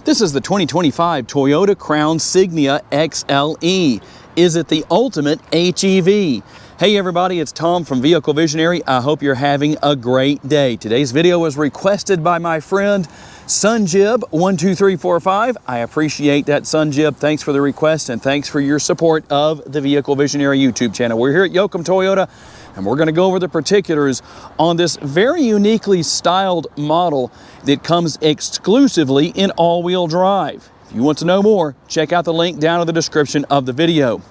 This is the 2025 Toyota Crown Signia XLE. Is it the ultimate HEV? Hey everybody, it's Tom from Vehicle Visionary. I hope you're having a great day. Today's video was requested by my friend Sunjib12345. I appreciate that, Sunjib. Thanks for the request and thanks for your support of the Vehicle Visionary YouTube channel. We're here at Yoakum Toyota and we're going to go over the particulars on this very uniquely styled model that comes exclusively in all-wheel drive. If you want to know more, check out the link down in the description of the video.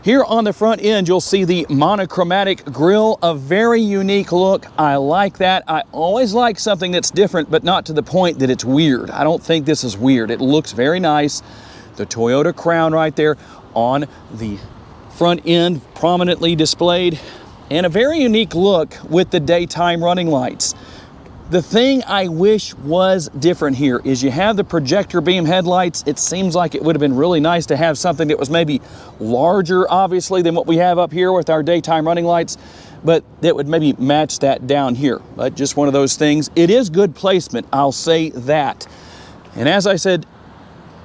Here on the front end, you'll see the monochromatic grille, a very unique look. I like that. I always like something that's different, but not to the point that it's weird. I don't think this is weird. It looks very nice. The Toyota Crown right there on the front end, prominently displayed, and a very unique look with the daytime running lights. The thing I wish was different here is you have the projector beam headlights. It seems like it would have been really nice to have something that was maybe larger, obviously, than what we have up here with our daytime running lights, but that would maybe match that down here. But just one of those things. It is good placement, I'll say that. And as I said,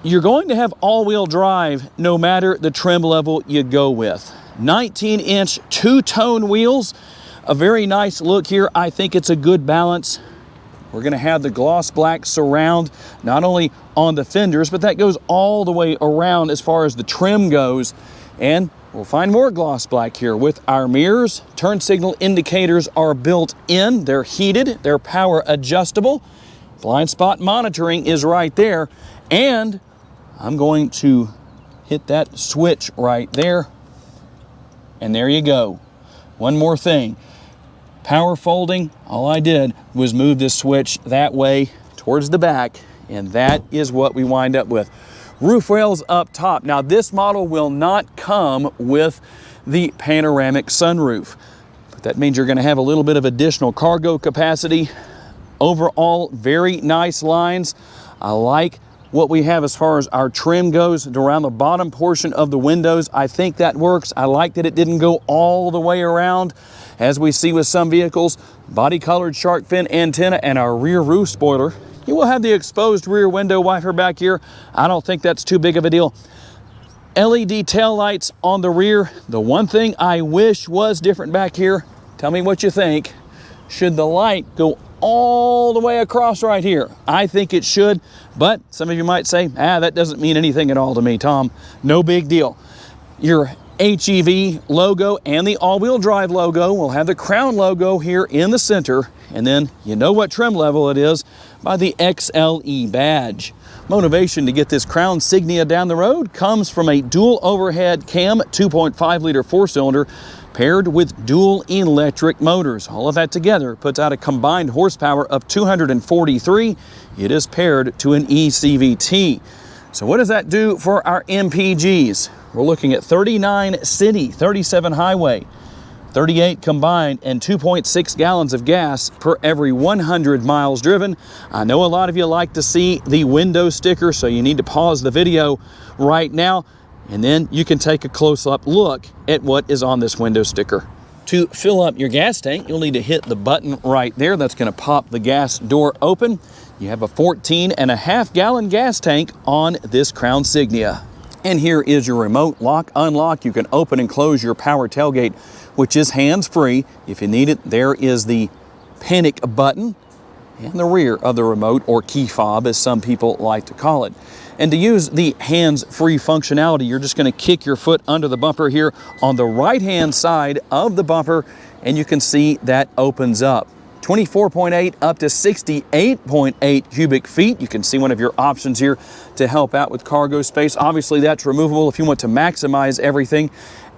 you're going to have all-wheel drive no matter the trim level you go with. 19-inch two-tone wheels, a very nice look here. I think it's a good balance. We're going to have the gloss black surround, not only on the fenders, but that goes all the way around as far as the trim goes. And we'll find more gloss black here with our mirrors. Turn signal indicators are built in. They're heated. They're power adjustable. Blind spot monitoring is right there. And I'm going to hit that switch right there. And there you go. One more thing. Power folding, all I did was move this switch that way towards the back, and that is what we wind up with. Roof rails up top. Now this model will not come with the panoramic sunroof, but that means you're going to have a little bit of additional cargo capacity. Overall, very nice lines. I like what we have as far as our trim goes around the bottom portion of the windows. I think that works. I like that it didn't go all the way around. As we see with some vehicles, body-colored shark fin antenna and our rear roof spoiler. You will have the exposed rear window wiper back here. I don't think that's too big of a deal. LED tail lights on the rear. The one thing I wish was different back here, tell me what you think. Should the light go all the way across right here? I think it should, but some of you might say, that doesn't mean anything at all to me, Tom. No big deal. Your HEV logo and the all-wheel drive logo will have the Crown logo here in the center, and then you know what trim level it is by the XLE badge. Motivation to get this Crown Signia down the road comes from a dual overhead cam 2.5 liter four-cylinder paired with dual electric motors. All of that together puts out a combined horsepower of 243. It is paired to an eCVT. So what does that do for our MPGs? We're looking at 39 city, 37 highway, 38 combined, and 2.6 gallons of gas per every 100 miles driven. I know a lot of you like to see the window sticker, so you need to pause the video right now, and then you can take a close-up look at what is on this window sticker. To fill up your gas tank, you'll need to hit the button right there. That's going to pop the gas door open. You have a 14.5 gallon gas tank on this Crown Signia. And here is your remote lock unlock. You can open and close your power tailgate, which is hands-free. If you need it, there is the panic button and the rear of the remote, or key fob as some people like to call it. And to use the hands-free functionality, you're just going to kick your foot under the bumper here on the right-hand side of the bumper, and you can see that opens up. 24.8 up to 68.8 cubic feet. You can see one of your options here to help out with cargo space. Obviously, that's removable if you want to maximize everything,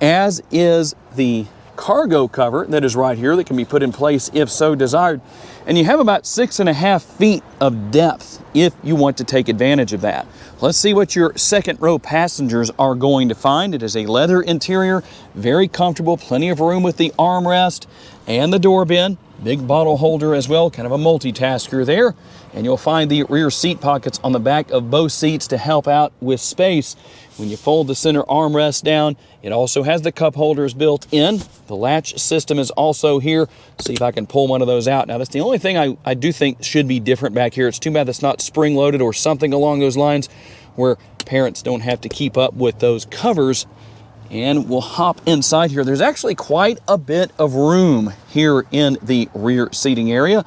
as is the cargo cover that is right here that can be put in place if so desired. And you have about 6.5 feet of depth if you want to take advantage of that. Let's see what your second row passengers are going to find. It is a leather interior, very comfortable, plenty of room with the armrest and the door bin. Big bottle holder as well, kind of a multitasker there. And you'll find the rear seat pockets on the back of both seats to help out with space. When you fold the center armrest down, it also has the cup holders built in. The latch system is also here. See if I can pull one of those out. Now, that's the only thing I do think should be different back here. It's too bad that's not spring-loaded or something along those lines where parents don't have to keep up with those covers. And we'll hop inside here. There's actually quite a bit of room here in the rear seating area.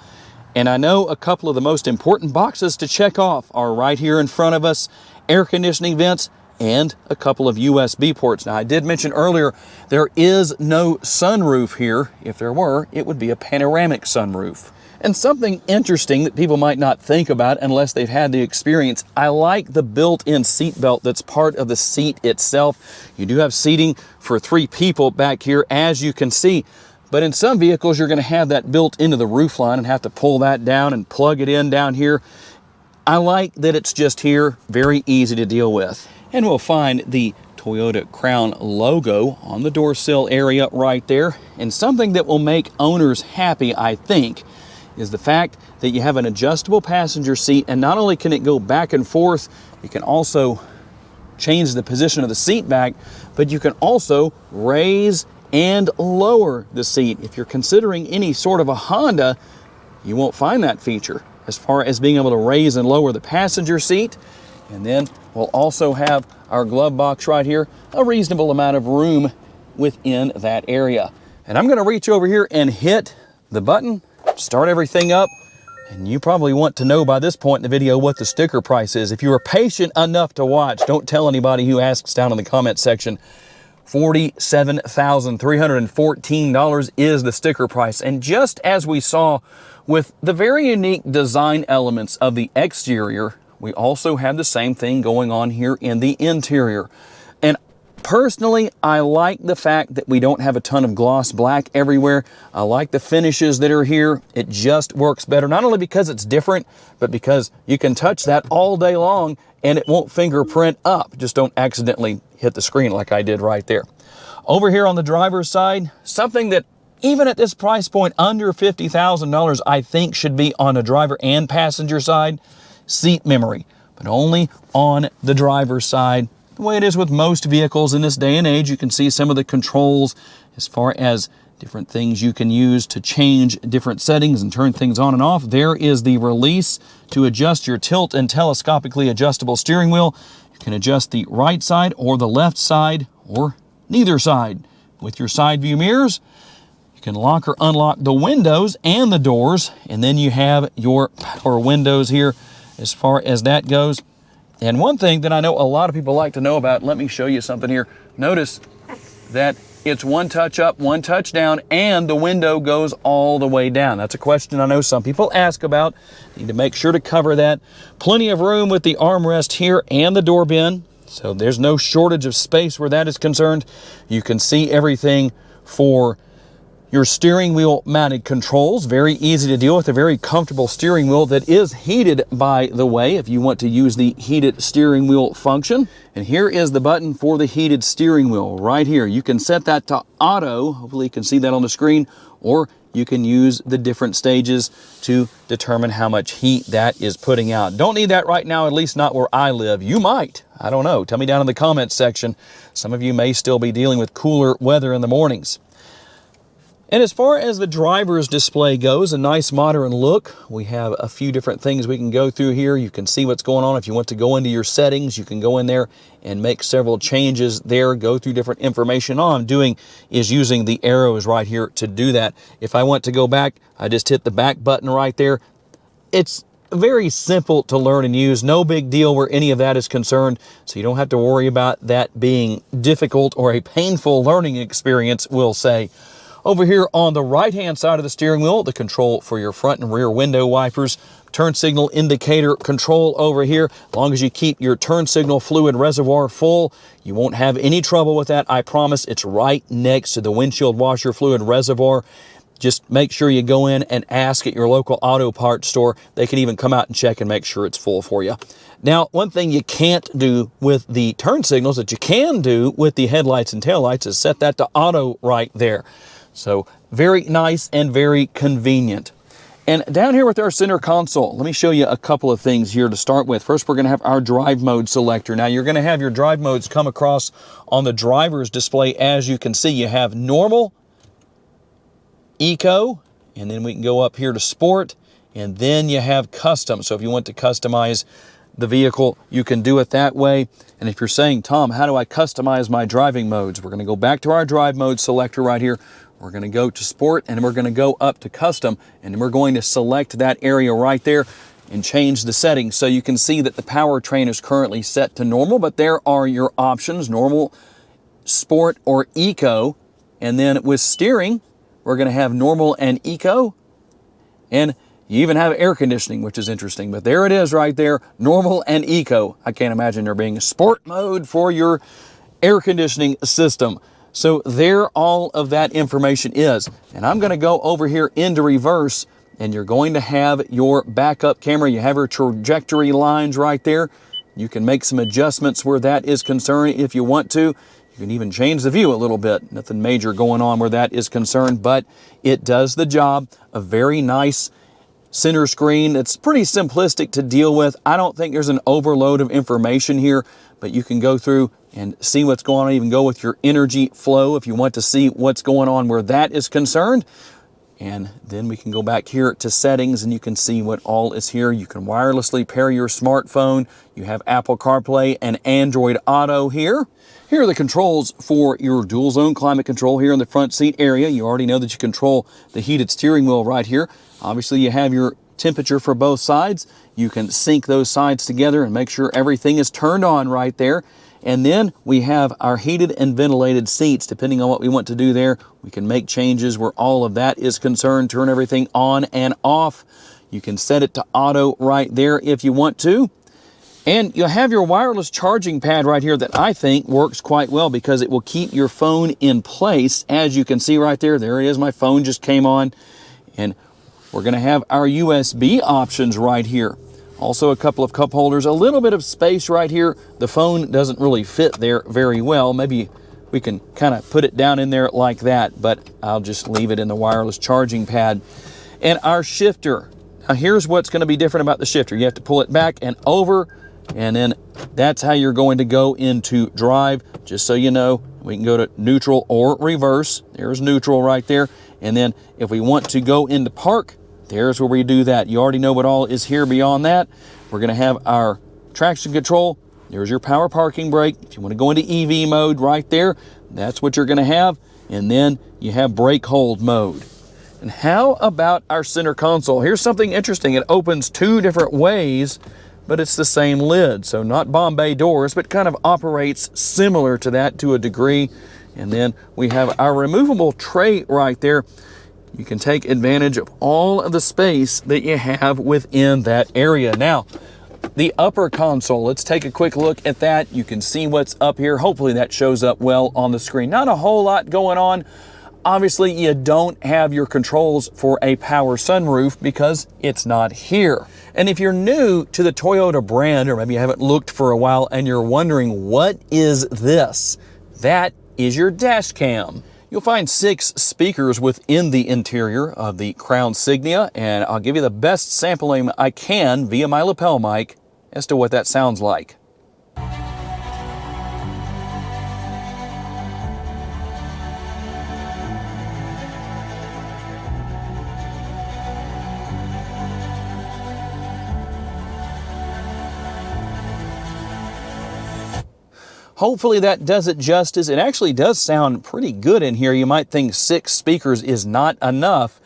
And I know a couple of the most important boxes to check off are right here in front of us: air conditioning vents and a couple of USB ports. Now, I did mention earlier, there is no sunroof here. If there were, it would be a panoramic sunroof. And something interesting that people might not think about unless they've had the experience, I like the built-in seat belt that's part of the seat itself. You do have seating for 3 people back here, as you can see. But in some vehicles, you're going to have that built into the roof line and have to pull that down and plug it in down here. I like that it's just here, very easy to deal with. And we'll find the Toyota Crown logo on the door sill area right there. And something that will make owners happy, I think, is the fact that you have an adjustable passenger seat, and not only can it go back and forth, you can also change the position of the seat back, but you can also raise and lower the seat. If you're considering any sort of a Honda, you won't find that feature as far as being able to raise and lower the passenger seat. And then we'll also have our glove box right here, a reasonable amount of room within that area. And I'm going to reach over here and hit the button, start everything up, and you probably want to know by this point in the video what the sticker price is. If you were patient enough to watch, don't tell anybody who asks down in the comment section. $47,314 is the sticker price. And just as we saw with the very unique design elements of the exterior, we also have the same thing going on here in the interior. And personally, I like the fact that we don't have a ton of gloss black everywhere. I like the finishes that are here. It just works better, not only because it's different, but because you can touch that all day long and it won't fingerprint up. Just don't accidentally hit the screen like I did right there. Over here on the driver's side, something that even at this price point under $50,000, I think should be on the driver and passenger side: seat memory, but only on the driver's side. The way it is with most vehicles in this day and age, you can see some of the controls as far as different things you can use to change different settings and turn things on and off. There is the release to adjust your tilt and telescopically adjustable steering wheel. You can adjust the right side or the left side or neither side. With your side view mirrors, you can lock or unlock the windows and the doors, and then you have your power windows here as far as that goes. And one thing that I know a lot of people like to know about, let me show you something here. Notice that it's one touch up, one touch down, and the window goes all the way down. That's a question I know some people ask about. Need to make sure to cover that. Plenty of room with the armrest here and the door bin, so there's no shortage of space where that is concerned. You can see everything for your steering wheel mounted controls. Very easy to deal with, a very comfortable steering wheel that is heated, by the way, if you want to use the heated steering wheel function. And here is the button for the heated steering wheel right here. You can set that to auto, hopefully you can see that on the screen, or you can use the different stages to determine how much heat that is putting out. Don't need that right now, at least not where I live. You might, I don't know. Tell me down in the comments section. Some of you may still be dealing with cooler weather in the mornings. And as far as the driver's display goes, a nice modern look. We have a few different things we can go through here. You can see what's going on. If you want to go into your settings, you can go in there and make several changes there, go through different information. All I'm doing is using the arrows right here to do that. If I want to go back, I just hit the back button right there. It's very simple to learn and use. No big deal where any of that is concerned. So you don't have to worry about that being difficult or a painful learning experience, we'll say. Over here on the right-hand side of the steering wheel, the control for your front and rear window wipers, turn signal indicator control over here. As long as you keep your turn signal fluid reservoir full, you won't have any trouble with that. I promise. It's right next to the windshield washer fluid reservoir. Just make sure you go in and ask at your local auto parts store. They can even come out and check and make sure it's full for you. Now, one thing you can't do with the turn signals that you can do with the headlights and taillights is set that to auto right there. So very nice and very convenient. And down here with our center console, let me show you a couple of things here to start with. First, we're going to have our drive mode selector. Now, you're going to have your drive modes come across on the driver's display. As you can see, you have normal, eco, and then we can go up here to sport, and then you have custom. So if you want to customize the vehicle, you can do it that way. And if you're saying, Tom, how do I customize my driving modes? We're going to go back to our drive mode selector right here. We're going to go to sport, and we're going to go up to custom, and we're going to select that area right there and change the settings. So you can see that the powertrain is currently set to normal, but there are your options: normal, sport, or eco. And then with steering, we're going to have normal and eco, and you even have air conditioning, which is interesting. But there it is right there, normal and eco. I can't imagine there being a sport mode for your air conditioning system. So there all of that information is. And I'm going to go over here into reverse, and you're going to have your backup camera. You have your trajectory lines right there. You can make some adjustments where that is concerned if you want to. You can even change the view a little bit. Nothing major going on where that is concerned, but it does the job. A very nice center screen. It's pretty simplistic to deal with. I don't think there's an overload of information here, but you can go through and see what's going on, even go with your energy flow if you want to see what's going on where that is concerned. And then we can go back here to settings, and you can see what all is here. You can wirelessly pair your smartphone. You have Apple CarPlay and Android Auto here. Here are the controls for your dual zone climate control here in the front seat area. You already know that you control the heated steering wheel right here. Obviously, you have your temperature for both sides. You can sync those sides together and make sure everything is turned on right there. And then we have our heated and ventilated seats. Depending on what we want to do there, we can make changes where all of that is concerned, turn everything on and off. You can set it to auto right there if you want to. And you'll have your wireless charging pad right here that I think works quite well because it will keep your phone in place. As you can see right there, there it is. My phone just came on. And we're going to have our USB options right here. Also a couple of cup holders, a little bit of space right here. The phone doesn't really fit there very well. Maybe we can kind of put it down in there like that, but I'll just leave it in the wireless charging pad. And our shifter. Now here's what's going to be different about the shifter. You have to pull it back and over, and then that's how you're going to go into drive. Just so you know, we can go to neutral or reverse. There's neutral right there. And then if we want to go into park, there's where we do that. You already know what all is here beyond that. We're going to have our traction control. There's your power parking brake. If you want to go into EV mode right there, that's what you're going to have. And then you have brake hold mode. And how about our center console? Here's something interesting. It opens two different ways, but it's the same lid. So not Bombay doors, but kind of operates similar to that to a degree. And then we have our removable tray right there. You can take advantage of all of the space that you have within that area. Now, the upper console, let's take a quick look at that. You can see what's up here. Hopefully that shows up well on the screen. Not a whole lot going on. Obviously, you don't have your controls for a power sunroof because it's not here. And if you're new to the Toyota brand, or maybe you haven't looked for a while and you're wondering, what is this? That is your dash cam. You'll find 6 speakers within the interior of the Crown Signia, and I'll give you the best sampling I can via my lapel mic as to what that sounds like. Hopefully that does it justice. It actually does sound pretty good in here. You might think 6 speakers is not enough,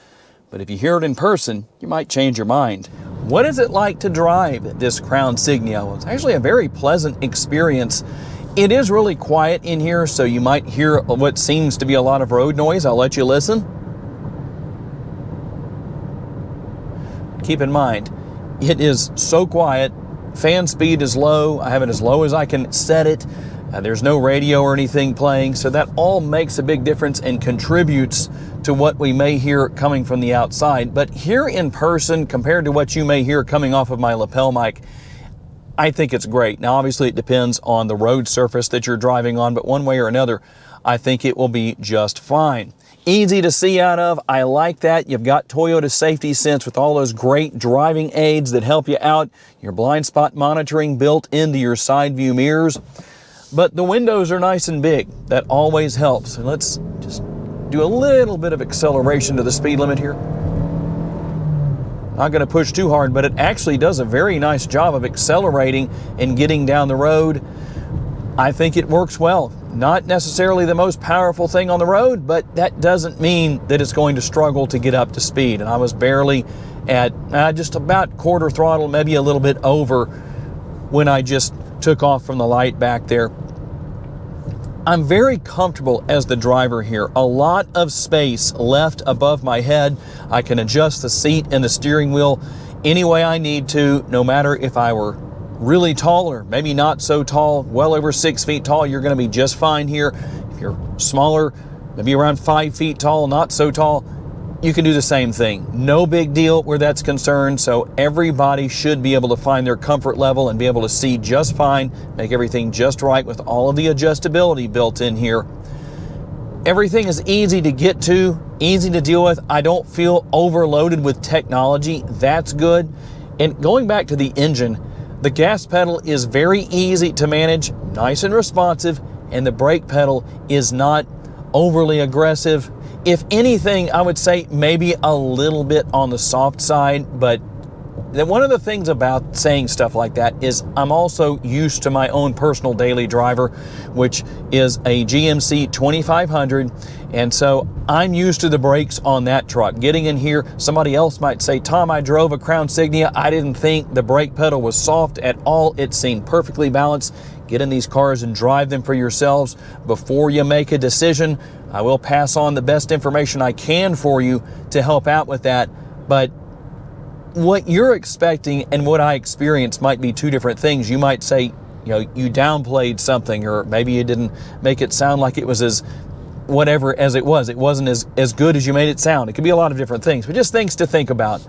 but if you hear it in person, you might change your mind. What is it like to drive this Crown Signia? Well, it's actually a very pleasant experience. It is really quiet in here, so you might hear what seems to be a lot of road noise. I'll let you listen. Keep in mind, it is so quiet. Fan speed is low. I have it as low as I can set it. There's no radio or anything playing, so that all makes a big difference and contributes to what we may hear coming from the outside. But here in person, compared to what you may hear coming off of my lapel mic, I think it's great. Now, obviously, it depends on the road surface that you're driving on, but one way or another, I think it will be just fine. Easy to see out of. I like that. You've got Toyota Safety Sense with all those great driving aids that help you out. Your blind spot monitoring built into your side view mirrors. But the windows are nice and big. That always helps. And let's just do a little bit of acceleration to the speed limit here. Not going to push too hard, but it actually does a very nice job of accelerating and getting down the road. I think it works well. Not necessarily the most powerful thing on the road, but that doesn't mean that it's going to struggle to get up to speed. And I was barely at just about quarter throttle, maybe a little bit over when I just took off from the light back there. I'm very comfortable as the driver here. A lot of space left above my head. I can adjust the seat and the steering wheel any way I need to, no matter if I were really tall or maybe not so tall, well over 6 feet tall, you're going to be just fine here. If you're smaller, maybe around 5 feet tall, not so tall, you can do the same thing. No big deal where that's concerned, so everybody should be able to find their comfort level and be able to see just fine, make everything just right with all of the adjustability built in here. Everything is easy to get to, easy to deal with. I don't feel overloaded with technology. That's good. And going back to the engine, the gas pedal is very easy to manage, nice and responsive, and the brake pedal is not overly aggressive. If anything, I would say maybe a little bit on the soft side, but one of the things about saying stuff like that is I'm also used to my own personal daily driver, which is a GMC 2500, and so I'm used to the brakes on that truck. Getting in here, somebody else might say, Tom, I drove a Crown Signia. I didn't think the brake pedal was soft at all. It seemed perfectly balanced. Get in these cars and drive them for yourselves before you make a decision. I will pass on the best information I can for you to help out with that, but what you're expecting and what I experienced might be two different things. You might say, you know, you downplayed something, or maybe you didn't make it sound like it was as whatever as it was. It wasn't as good as you made it sound. It could be a lot of different things, but just things to think about.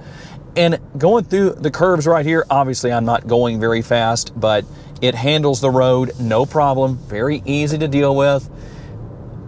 And going through the curves right here, obviously I'm not going very fast, but it handles the road, no problem, very easy to deal with.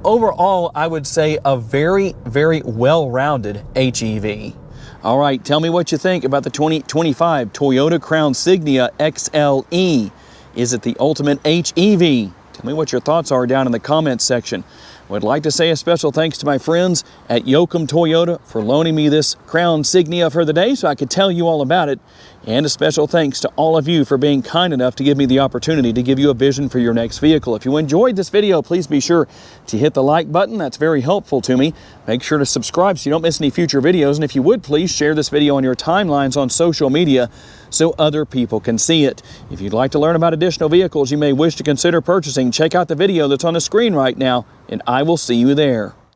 Overall, I would say a very, very well-rounded HEV. All right, tell me what you think about the 2025 Toyota Crown Signia XLE. Is it the ultimate HEV? Tell me what your thoughts are down in the comments section. Would like to say a special thanks to my friends at Yoakum Toyota for loaning me this Crown Signia for the day so I could tell you all about it. And a special thanks to all of you for being kind enough to give me the opportunity to give you a vision for your next vehicle. If you enjoyed this video, please be sure to hit the like button. That's very helpful to me. Make sure to subscribe so you don't miss any future videos. And if you would, please share this video on your timelines on social media so other people can see it. If you'd like to learn about additional vehicles you may wish to consider purchasing, check out the video that's on the screen right now, and I will see you there.